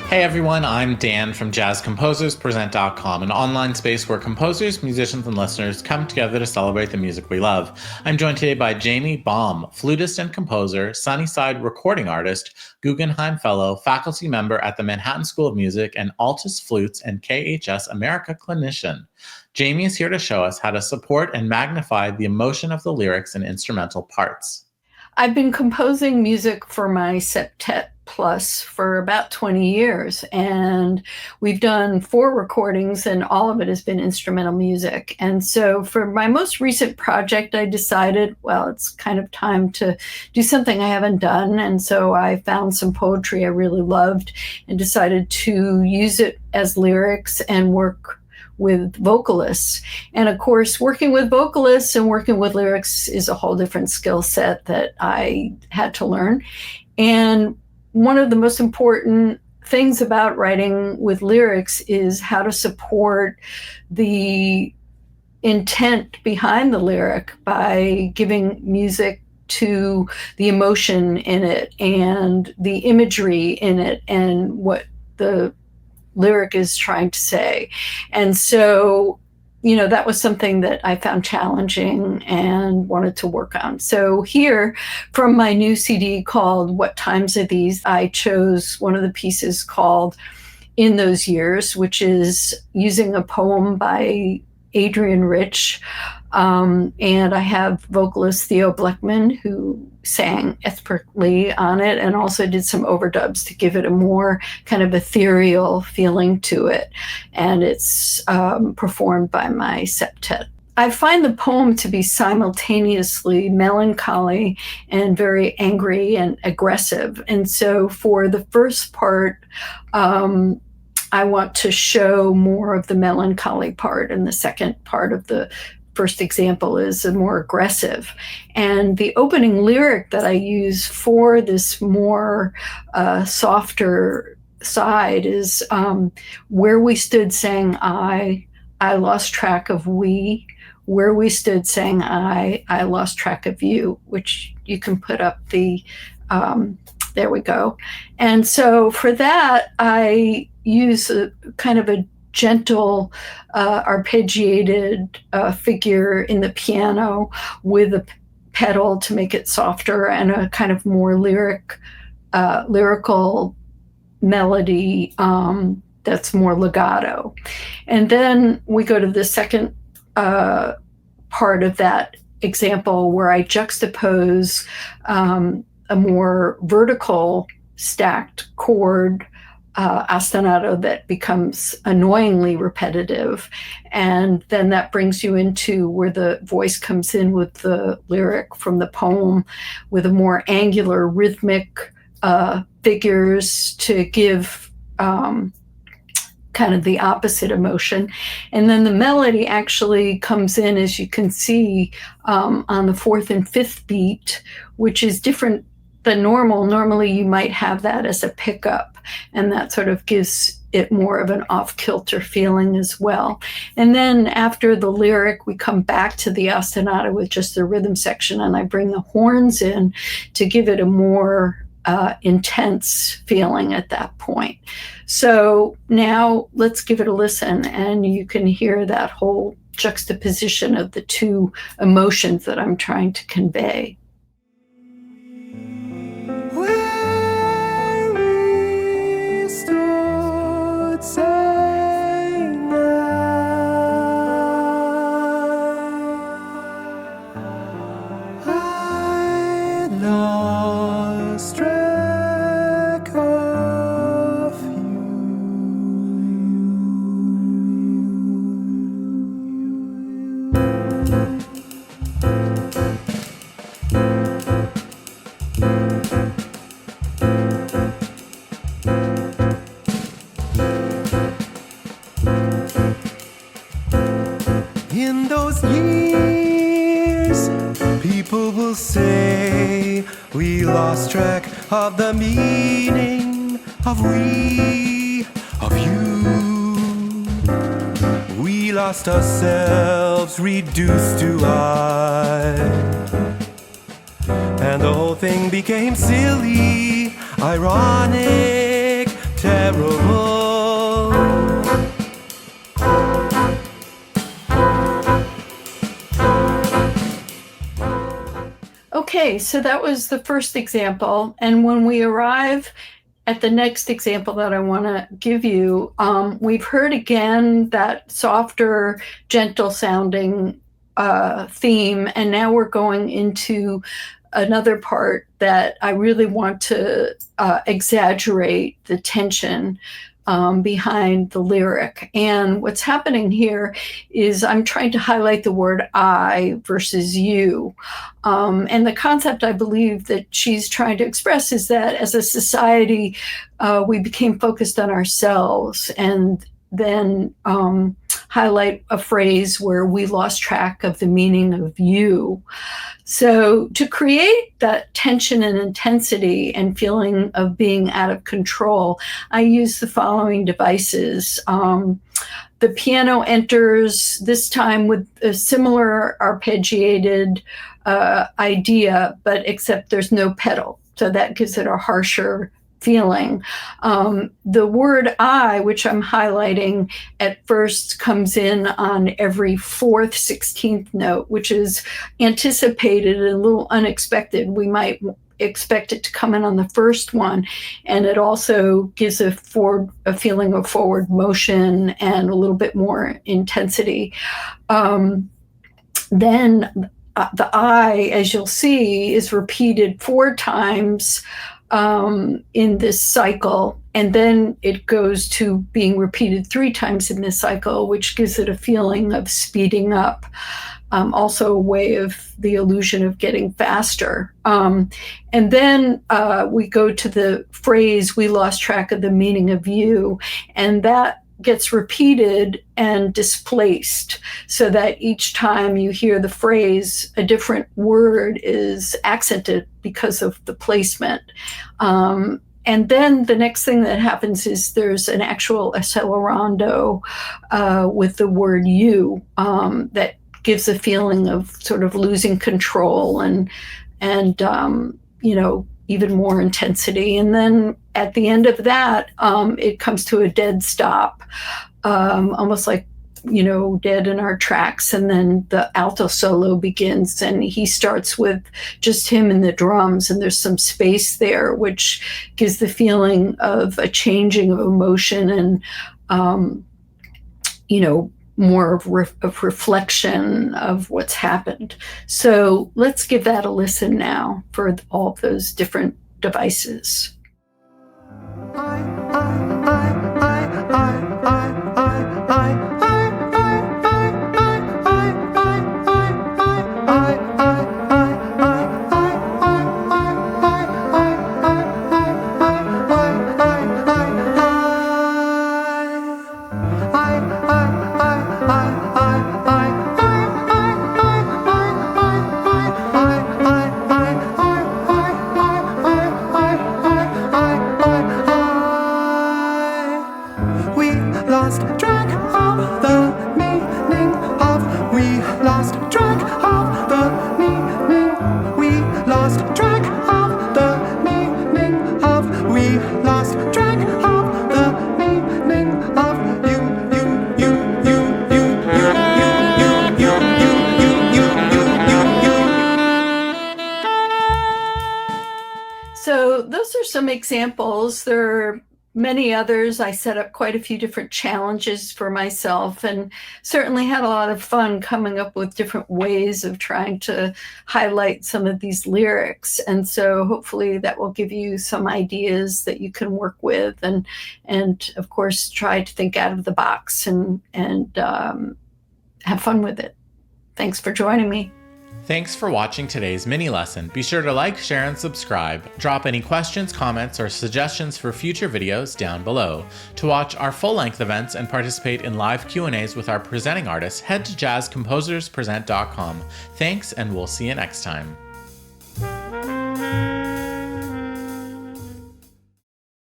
Hey everyone, I'm Dan from JazzComposersPresent.com, an online space where composers, musicians, and listeners come together to celebrate the music we love. I'm joined today by Jamie Baum, flutist and composer, Sunnyside recording artist, Guggenheim Fellow, faculty member at the Manhattan School of Music, and Altus Flutes and KHS America clinician. Jamie is here to show us how to support and magnify the emotion of the lyrics and instrumental parts. I've been composing music for my Septet Plus for about 20 years, and we've done 4 recordings, and all of it has been instrumental music. And so for my most recent project, I decided, well, it's kind of time to do something I haven't done. And so I found some poetry I really loved and decided to use it as lyrics and work with vocalists. And of course, working with vocalists and working with lyrics is a whole different skill set that I had to learn. And one of the most important things about writing with lyrics is how to support the intent behind the lyric by giving music to the emotion in it and the imagery in it and what the lyric is trying to say. And so, that was something that I found challenging and wanted to work on. So here, from my new CD called What Times Are These, I chose one of the pieces called In Those Years, which is using a poem by Adrienne Rich. And I have vocalist Theo Bleckman, who sang expertly on it and also did some overdubs to give it a more kind of ethereal feeling to it. And it's performed by my septet. I find the poem to be simultaneously melancholy and very angry and aggressive. And so for the first part, I want to show more of the melancholy part, and the second part of the first example is a more aggressive. And the opening lyric that I use for this more softer side is where we stood saying I lost track of we, where we stood saying I lost track of you, which you can put up the, there we go. And so for that, I use a kind of a gentle arpeggiated figure in the piano with a pedal to make it softer and a kind of more lyrical melody that's more legato. And then we go to the second part of that example where I juxtapose a more vertical stacked chord ostinato that becomes annoyingly repetitive. And then that brings you into where the voice comes in with the lyric from the poem with a more angular rhythmic figures to give kind of the opposite emotion. And then the melody actually comes in, as you can see, on the 4th and 5th beat, which is different than normal. Normally you might have that as a pickup, and that sort of gives it more of an off-kilter feeling as well. And then after the lyric, we come back to the ostinato with just the rhythm section, and I bring the horns in to give it a more intense feeling at that point. So now let's give it a listen, and you can hear that whole juxtaposition of the two emotions that I'm trying to convey. In those years, people will say we lost track of the meaning of we, of you. We lost ourselves, reduced to I, and the whole thing became silly, ironic, terrible. Okay, so that was the first example. And when we arrive at the next example that I want to give you, we've heard again that softer, gentle sounding theme. And now we're going into another part that I really want to exaggerate the tension behind the lyric. And what's happening here is I'm trying to highlight the word I versus you. And the concept I believe that she's trying to express is that as a society, we became focused on ourselves, and then highlight a phrase where we lost track of the meaning of you. So to create that tension and intensity and feeling of being out of control, I use the following devices. The piano enters this time with a similar arpeggiated idea, but except there's no pedal. So that gives it a harsher feeling. The word I, which I'm highlighting at first, comes in on every 4th, 16th note, which is anticipated and a little unexpected. We might expect it to come in on the first one, and it also gives a feeling of forward motion and a little bit more intensity. Then the I, as you'll see, is repeated 4 times in this cycle, and then it goes to being repeated 3 times in this cycle, which gives it a feeling of speeding up. Also a way of the illusion of getting faster. And then we go to the phrase, we lost track of the meaning of you, and that gets repeated and displaced, so that each time you hear the phrase, a different word is accented because of the placement. And then the next thing that happens is there's an actual accelerando with the word you that gives a feeling of sort of losing control and even more intensity. And then at the end of that, it comes to a dead stop, almost like, dead in our tracks. And then the alto solo begins, and he starts with just him and the drums, and there's some space there, which gives the feeling of a changing of emotion and, more of reflection of what's happened. So let's give that a listen now for all of those different devices. Some examples. There are many others. I set up quite a few different challenges for myself, and certainly had a lot of fun coming up with different ways of trying to highlight some of these lyrics. And so hopefully that will give you some ideas that you can work with, and of course try to think out of the box and have fun with it. Thanks for joining me. Thanks for watching today's mini lesson. Be sure to like, share, and subscribe. Drop any questions, comments, or suggestions for future videos down below. To watch our full-length events and participate in live Q&As with our presenting artists, head to jazzcomposerspresent.com. Thanks, and we'll see you next time.